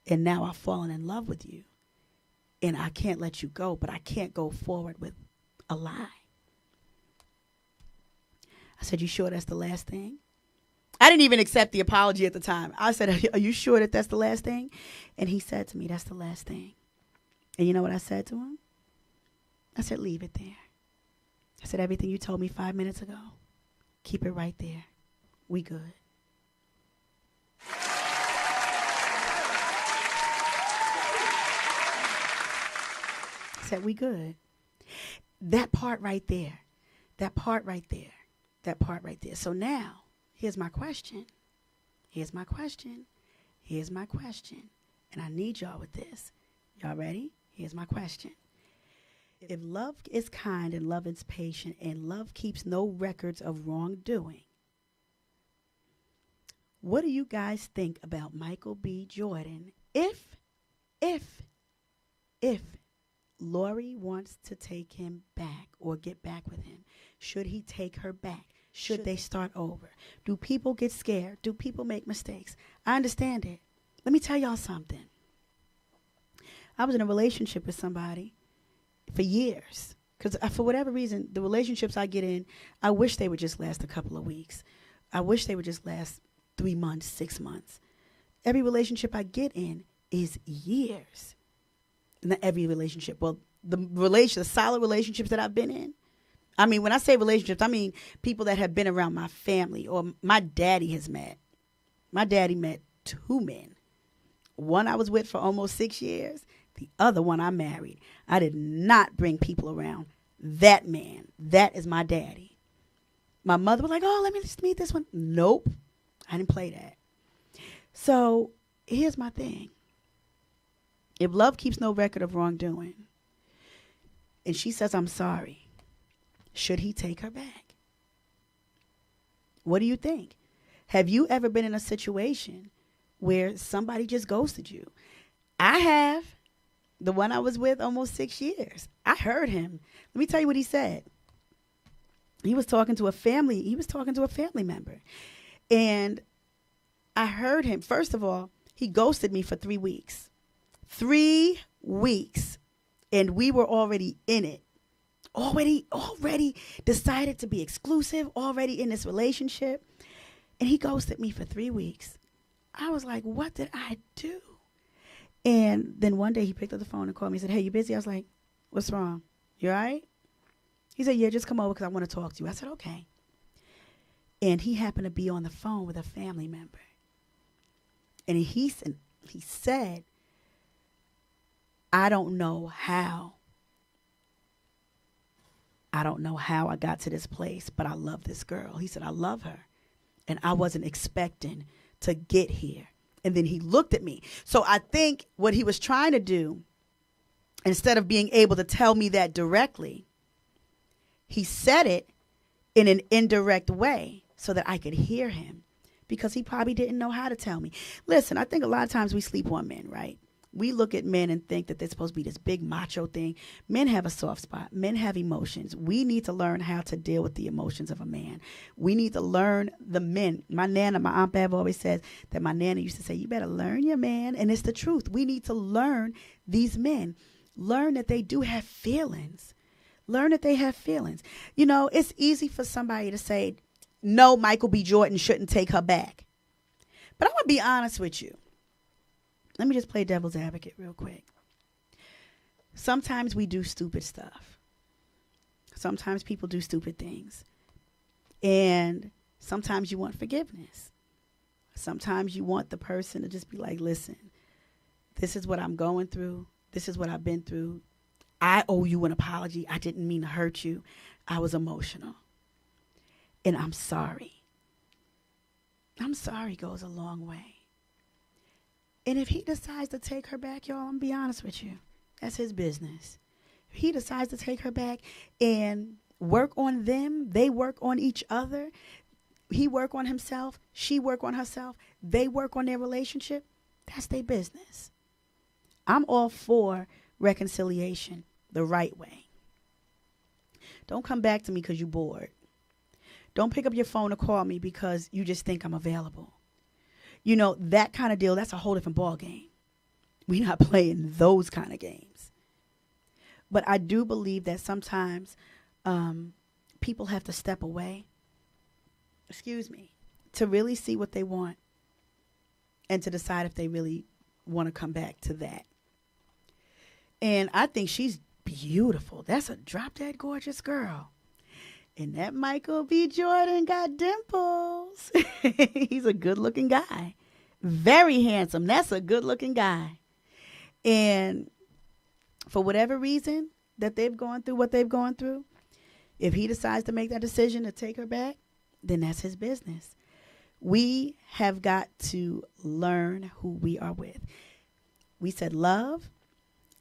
And now I've fallen in love with you. And I can't let you go, but I can't go forward with a lie. I said, you sure that's the last thing? I didn't even accept the apology at the time. I said, are you sure that that's the last thing? And he said to me, that's the last thing. And you know what I said to him? I said, leave it there. I said, everything you told me 5 minutes ago, keep it right there. We good. mindset, we good. That part right there. That part right there. That part right there. So now, here's my question. Here's my question. Here's my question. And I need y'all with this. Y'all ready? Here's my question. If love is kind and love is patient and love keeps no records of wrongdoing, what do you guys think about Michael B. Jordan if Lori wants to take him back or get back with him? Should he take her back? Should they start over? Do people get scared? Do people make mistakes? I understand it. Let me tell y'all something. I was in a relationship with somebody for years. Because for whatever reason, the relationships I get in, I wish they would just last a couple of weeks. I wish they would just last 3 months, 6 months. Every relationship I get in is years. Not every relationship. Well, the solid relationships that I've been in. I mean, when I say relationships, I mean people that have been around my family or my daddy has met. My daddy met 2 men. One I was with for almost 6 years. The other one I married. I did not bring people around that man. That is my daddy. My mother was like, oh, let me just meet this one. Nope. I didn't play that. So here's my thing. If love keeps no record of wrongdoing, and she says, I'm sorry, should he take her back? What do you think? Have you ever been in a situation where somebody just ghosted you? I have. The one I was with almost 6 years. I heard him. Let me tell you what he said. He was talking to a family member. And I heard him. First of all, he ghosted me for 3 weeks. 3 weeks. And we were already in it. Already decided to be exclusive, already in this relationship. And he ghosted me for 3 weeks. I was like, what did I do? And then one day he picked up the phone and called me and said, hey, you busy? I was like, what's wrong? You all right? He said, yeah, just come over because I want to talk to you. I said, okay. And he happened to be on the phone with a family member. And he said, I don't know how I got to this place, but I love this girl. He said, I love her. And I wasn't expecting to get here. And then he looked at me. So I think what he was trying to do, instead of being able to tell me that directly, he said it in an indirect way so that I could hear him, because he probably didn't know how to tell me. Listen, I think a lot of times we sleep on men, right? We look at men and think that they're supposed to be this big macho thing. Men have a soft spot. Men have emotions. We need to learn how to deal with the emotions of a man. We need to learn the men. My Aunt Bev always says that my nana used to say, you better learn your man. And it's the truth. We need to learn these men. Learn that they do have feelings. Learn that they have feelings. You know, it's easy for somebody to say, no, Michael B. Jordan shouldn't take her back. But I'm going to be honest with you. Let me just play devil's advocate real quick. Sometimes we do stupid stuff. Sometimes people do stupid things. And sometimes you want forgiveness. Sometimes you want the person to just be like, listen, this is what I'm going through. This is what I've been through. I owe you an apology. I didn't mean to hurt you. I was emotional. And I'm sorry. I'm sorry goes a long way. And if he decides to take her back, y'all, I'm going to be honest with you. That's his business. If he decides to take her back and work on them, they work on each other, he work on himself, she work on herself, they work on their relationship, that's their business. I'm all for reconciliation the right way. Don't come back to me because you're bored. Don't pick up your phone or call me because you just think I'm available. You know, that kind of deal, that's a whole different ball game. We're not playing those kind of games. But I do believe that sometimes people have to step away, to really see what they want and to decide if they really want to come back to that. And I think she's beautiful. That's a drop-dead gorgeous girl. And that Michael B. Jordan got dimples. He's a good-looking guy. Very handsome. That's a good-looking guy. And for whatever reason, that they've gone through what they've gone through, if he decides to make that decision to take her back, then that's his business. We have got to learn who we are with. We said love,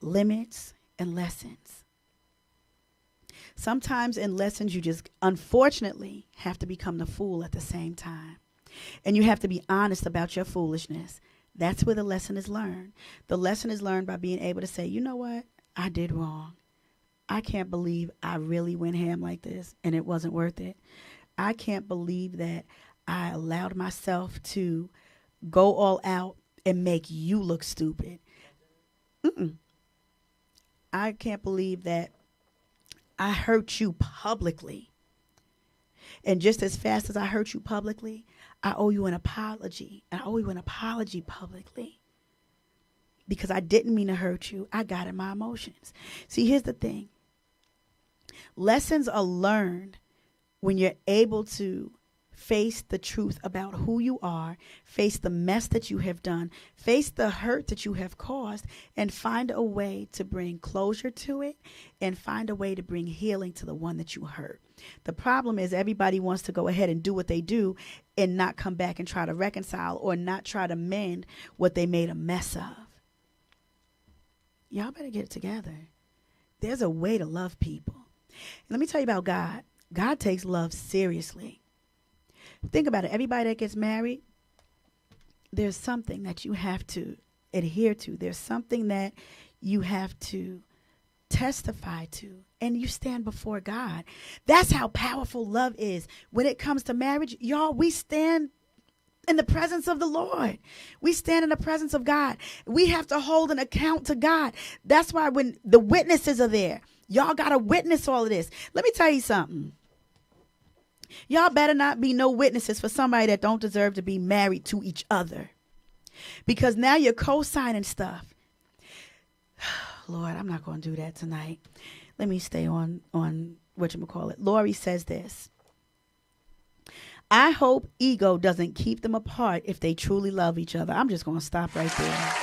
limits, and lessons. Sometimes in lessons, you just unfortunately have to become the fool at the same time. And you have to be honest about your foolishness. That's where the lesson is learned. The lesson is learned by being able to say, you know what? I did wrong. I can't believe I really went ham like this and it wasn't worth it. I can't believe that I allowed myself to go all out and make you look stupid. I can't believe that I hurt you publicly. And just as fast as I hurt you publicly, I owe you an apology. I owe you an apology publicly. Because I didn't mean to hurt you. I got in my emotions. See, here's the thing. Lessons are learned when you're able to face the truth about who you are, face the mess that you have done, face the hurt that you have caused, and find a way to bring closure to it and find a way to bring healing to the one that you hurt. The problem is everybody wants to go ahead and do what they do and not come back and try to reconcile or not try to mend what they made a mess of. Y'all better get it together. There's a way to love people. And let me tell you about God. God takes love seriously. Think about it. Everybody that gets married, there's something that you have to adhere to. There's something that you have to testify to. And you stand before God. That's how powerful love is. When it comes to marriage, y'all, we stand in the presence of the Lord. We stand in the presence of God. We have to hold an account to God. That's why when the witnesses are there, y'all got to witness all of this. Let me tell you something. Y'all better not be no witnesses for somebody that don't deserve to be married to each other. Because now you're co-signing stuff. Lord, I'm not going to do that tonight. Let me stay on whatchamacallit. Lori says this. I hope ego doesn't keep them apart if they truly love each other. I'm just going to stop right there.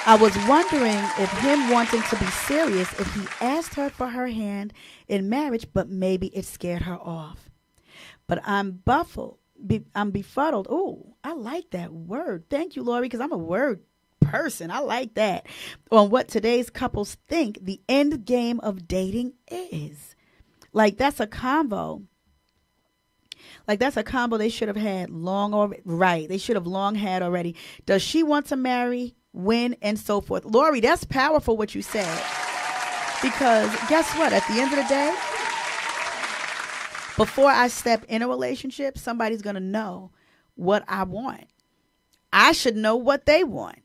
I was wondering if him wanting to be serious, if he asked her for her hand in marriage, but maybe it scared her off. But I'm I'm befuddled. Oh, I like that word. Thank you, Lori, because I'm a word person. I like that. On what today's couples think the end game of dating is. Like, that's a combo. Like, that's a combo they should have had long already. Right. They should have long had already. Does she want to marry? When? And so forth. Lori, that's powerful what you said. Because guess what? At the end of the day, before I step in a relationship, somebody's going to know what I want. I should know what they want.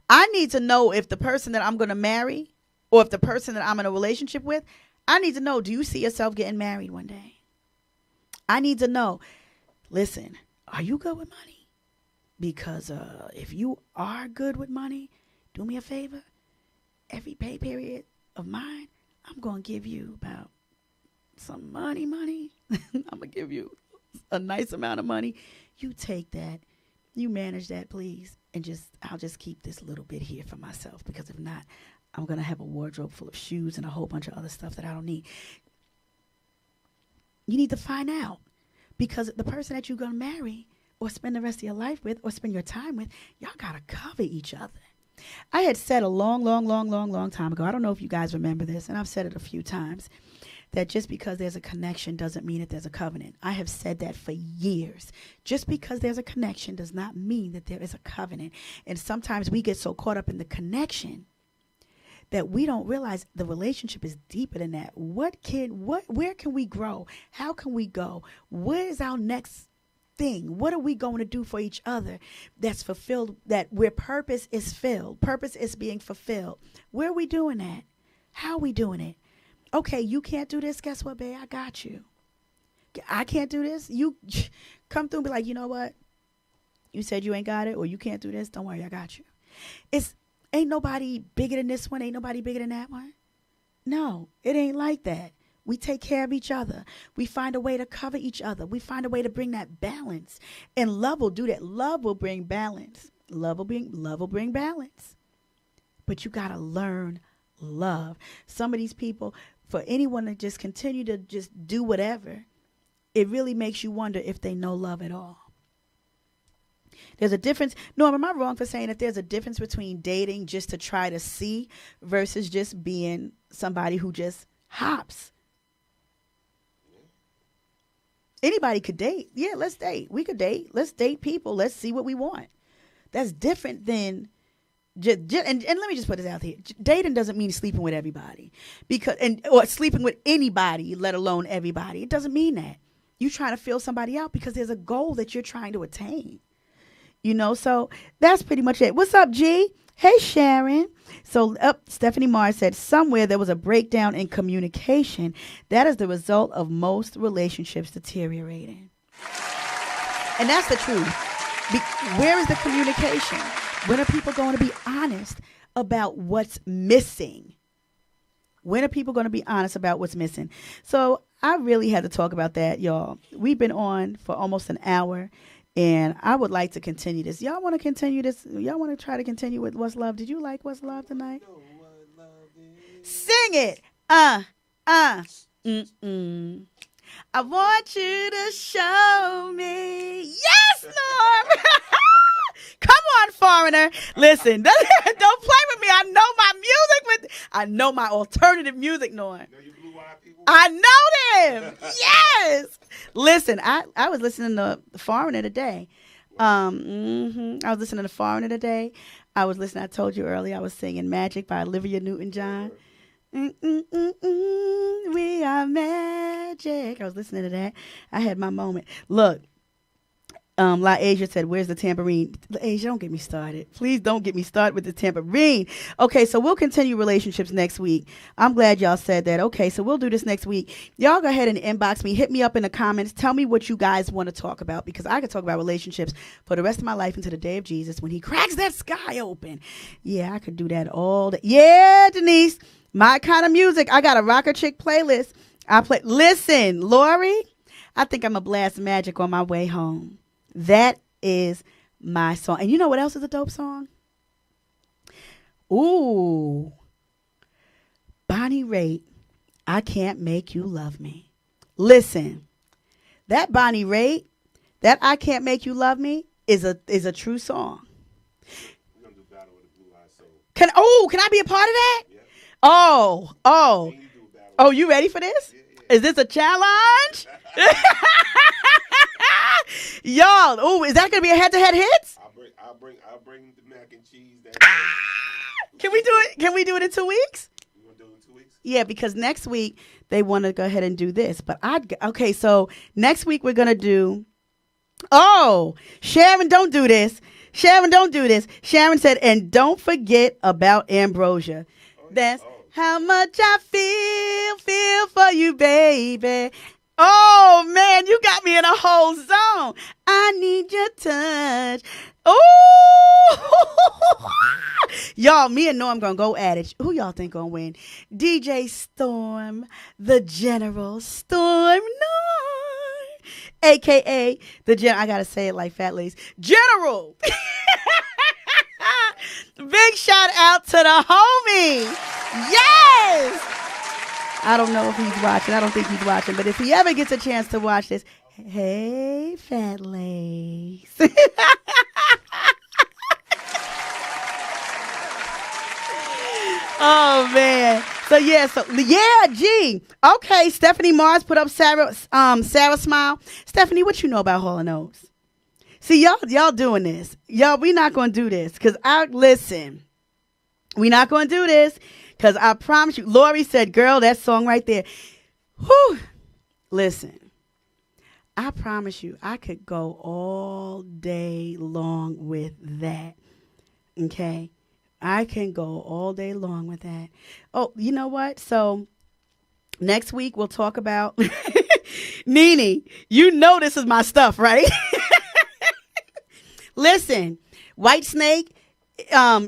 I need to know if the person that I'm going to marry or if the person that I'm in a relationship with, I need to know, do you see yourself getting married one day? I need to know, listen, are you good with money? Because if you are good with money, do me a favor. Every pay period of mine, I'm going to give you about some money. I'm going to give you a nice amount of money. You take that. You manage that, please. And I'll just keep this little bit here for myself. Because if not, I'm going to have a wardrobe full of shoes and a whole bunch of other stuff that I don't need. You need to find out. Because the person that you're going to marry or spend the rest of your life with or spend your time with, y'all got to cover each other. I had said a long time ago, I don't know if you guys remember this, and I've said it a few times, that just because there's a connection doesn't mean that there's a covenant. I have said that for years. Just because there's a connection does not mean that there is a covenant. And sometimes we get so caught up in the connection that we don't realize the relationship is deeper than that. Where can we grow? How can we go? Where is our next thing? What are we going to do for each other that's fulfilled, where purpose is filled, purpose is being fulfilled? Where are we doing that? How are we doing it? Okay, you can't do this. Guess what, babe? I got you. I can't do this. You come through and be like, you know what? You said you ain't got it or you can't do this. Don't worry, I got you. Ain't nobody bigger than this one. Ain't nobody bigger than that one. No, it ain't like that. We take care of each other. We find a way to cover each other. We find a way to bring that balance. And love will do that. Love will bring balance. Love will bring balance. But you got to learn love. Some of these people, for anyone to just continue to just do whatever, it really makes you wonder if they know love at all. There's a difference. Norm, am I wrong for saying that there's a difference between dating just to try to see versus just being somebody who just hops? Anybody could date. Yeah, let's date. We could date. Let's date people. Let's see what we want. That's different than and let me just put this out here. Dating doesn't mean sleeping with everybody or sleeping with anybody, let alone everybody. It doesn't mean that. You're trying to fill somebody out because there's a goal that you're trying to attain. So that's pretty much it. What's up, G? Hey, Sharon. So Stephanie Mars said, somewhere there was a breakdown in communication. That is the result of most relationships deteriorating. And that's the truth. Where is the communication? When are people going to be honest about what's missing? When are people going to be honest about what's missing? So I really had to talk about that, y'all. We've been on for almost an hour. And I would like to continue this. Y'all want to continue this? Y'all want to try to continue with What's Love? Did you like What's Love tonight? Sing it. I want you to show me. Yes, Norm. Come on, foreigner. Listen, don't play with me. I know my music. I know my alternative music, Norm. I know them. Yes. Listen, I was listening to Foreigner today. I was listening to Foreigner today. I was listening. I told you earlier I was singing Magic by Olivia Newton-John. We are magic. I was listening to that. I had my moment. Look. La Asia said, where's the tambourine? La Asia, don't get me started. Please don't get me started with the tambourine. Okay, so we'll continue relationships next week. I'm glad y'all said that. Okay, so we'll do this next week. Y'all go ahead and inbox me. Hit me up in the comments. Tell me what you guys want to talk about, because I could talk about relationships for the rest of my life until the day of Jesus when he cracks that sky open. Yeah, I could do that all day. Yeah, Denise, my kind of music. I got a rocker chick playlist. Listen, Lori, I think I'm going to blast Magic on my way home. That is my song. And you know what else is a dope song? Ooh. Bonnie Raitt, I Can't Make You Love Me. Listen, that Bonnie Raitt, that I Can't Make You Love Me is a true song. We're gonna do Battle with the Blue Eyed Soul. Can I be a part of that? Yeah. Oh, you ready for this? Yeah. Is this a challenge? Y'all, is that gonna be a head-to-head hits? I'll bring the mac and cheese. Can we do it? Can we do it in 2 weeks? You want to do it in 2 weeks? Yeah, because next week they want to go ahead and do this. But okay. So next week we're gonna do. Oh, Sharon, don't do this. Sharon, don't do this. Sharon said, and don't forget about Ambrosia. That's how much I feel for you, baby. Oh, man, you got me in a whole zone. I need your touch. Oh, y'all, me and Norm going to go at it. Who y'all think going to win? DJ Storm, the General Storm Norm, a.k.a. the General. I got to say it like Fat Lace. General. Big shout out to the homie. Yes. I don't know if he's watching. I don't think he's watching. But if he ever gets a chance to watch this, hey, Fat Lace. Oh, man. So, G. Okay, Stephanie Mars put up Sarah Smile. Stephanie, what you know about Hall & Oates? See, y'all doing this. Y'all, we not going to do this. Because listen, we not going to do this. Because I promise you, Lori said, girl, that song right there. Whew. Listen, I promise you, I could go all day long with that. Okay? I can go all day long with that. Oh, you know what? So next week we'll talk about Nene. You know this is my stuff, right? Listen, White Snake,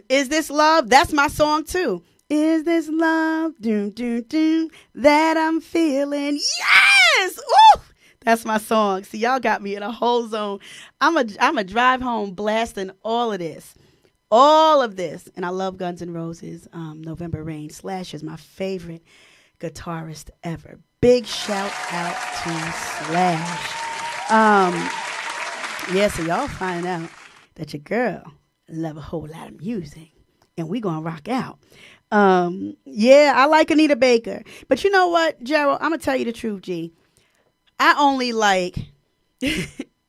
Is This Love? That's my song too. Is this love, doom, doom, doom, that I'm feeling? Yes! Ooh! That's my song. See, y'all got me in a whole zone. I'm a drive home blasting all of this. all of this. And I love Guns N' Roses, November Rain. Slash is my favorite guitarist ever. Big shout out to Slash. Yeah, so y'all find out that your girl love a whole lot of music. And we gonna rock out. Yeah, I like Anita Baker. But you know what, Gerald? I'm gonna tell you the truth, G. I only like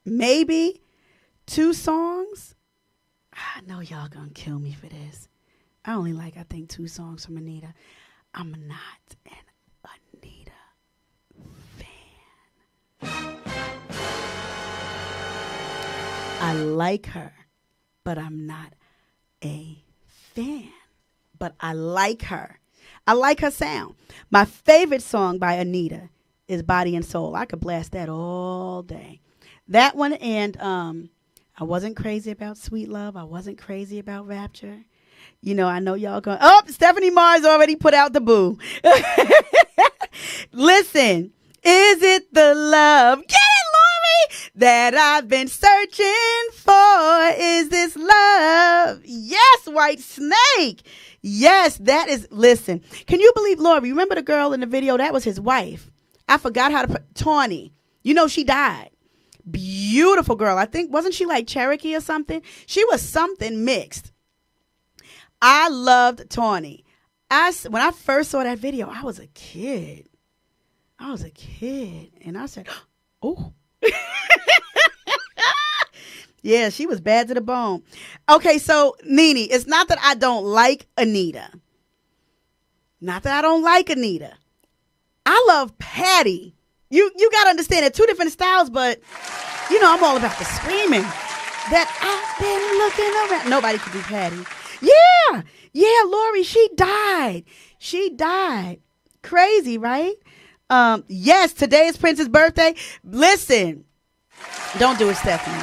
maybe 2 songs. I know y'all gonna kill me for this. I only like, I think, 2 songs from Anita. I'm not an Anita fan. I like her, but I'm not a fan. But I like her. I like her sound. My favorite song by Anita is Body and Soul. I could blast that all day. That one, and I wasn't crazy about Sweet Love. I wasn't crazy about Rapture. You know, I know y'all going, oh, Stephanie Mars already put out the boo. Listen, is it the love? Get it, Lori, that I've been searching for? Is this love? Yes, White Snake. Yes, that is, listen. Can you believe, Lori, remember the girl in the video? That was his wife. I forgot how to put, Tawny. You know, she died. Beautiful girl. I think, wasn't she like Cherokee or something? She was something mixed. I loved Tawny. When I first saw that video, I was a kid. And I said, oh. Yeah, she was bad to the bone. Okay, so, Nene, it's not that I don't like Anita. Not that I don't like Anita. I love Patty. You got to understand, they're 2 different styles, but, you know, I'm all about the screaming. That I've been looking around. Nobody could do Patty. Yeah, Lori, she died. Crazy, right? Yes, today is Prince's birthday. Listen, don't do it, Stephanie.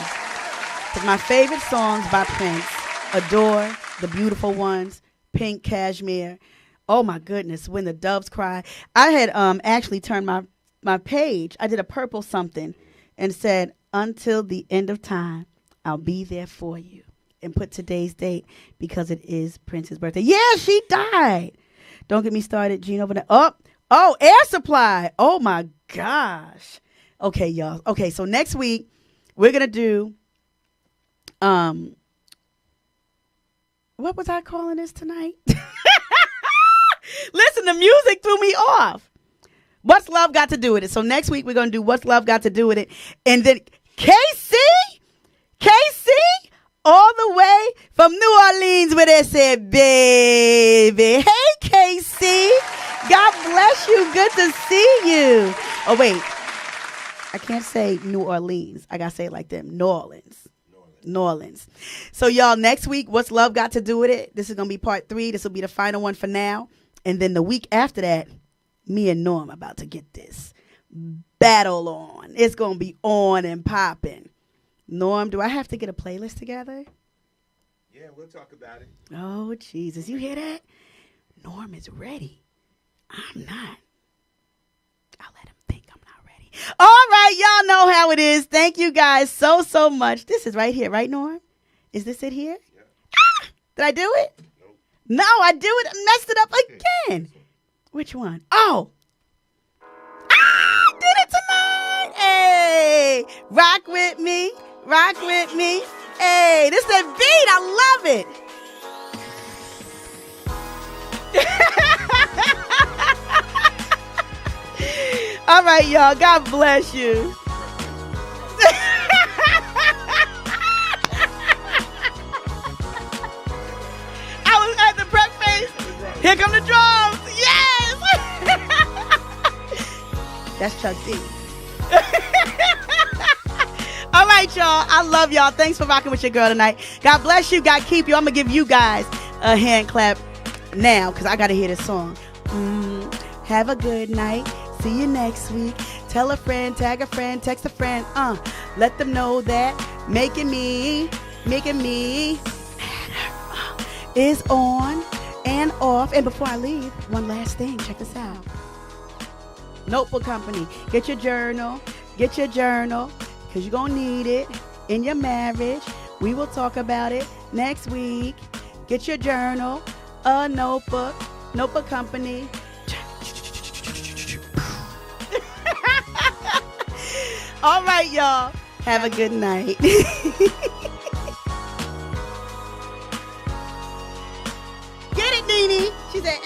Because my favorite songs by Prince, Adore, The Beautiful Ones, Pink Cashmere. Oh, my goodness, When the Doves Cry. I had actually turned my page. I did a purple something and said, until the end of time, I'll be there for you. And put today's date because it is Prince's birthday. Yeah, she died. Don't get me started, Gene, over there. Oh, Air Supply. Oh, my gosh. Okay, y'all. Okay, so next week, we're going to do, what was I calling this tonight? Listen, the music threw me off. What's Love Got to Do with It? So next week, we're going to do What's Love Got to Do with It. And then KC, all the way from New Orleans where they said, baby. Hey, KC. God bless you. Good to see you. Oh, wait. I can't say New Orleans. I got to say it like them. New Orleans. So, y'all, next week, What's Love Got to Do with It? This is going to be part 3. This will be the final one for now. And then the week after that, me and Norm about to get this battle on. It's going to be on and popping. Norm, do I have to get a playlist together? Yeah, we'll talk about it. Oh, Jesus. You hear that? Norm is ready. I'm not. I'll let him think I'm not ready. All right. Y'all know how it is. Thank you guys so much. This is right here. Right, Norm? Is this it here? Yeah. Ah! Did I do it? Nope. No, I do it. I messed it up again. Which one? Oh. I did it tonight. Hey. Rock with me. Hey, this is that beat. I love it. All right, y'all. God bless you. I was at the prep phase. Here come the drums. Yes. That's Chuck D. All right, y'all. I love y'all. Thanks for rocking with your girl tonight. God bless you. God keep you. I'm going to give you guys a hand clap now because I got to hear this song. Have a good night. See you next week. Tell a friend, tag a friend, text a friend. Let them know that making me is on and off. And before I leave, one last thing. Check this out. Notebook Company. Get your journal. Because you're going to need it. in your marriage. We will talk about it next week. Get your journal, a notebook company. All right, y'all. Have a good night. Get it, Nene. She said,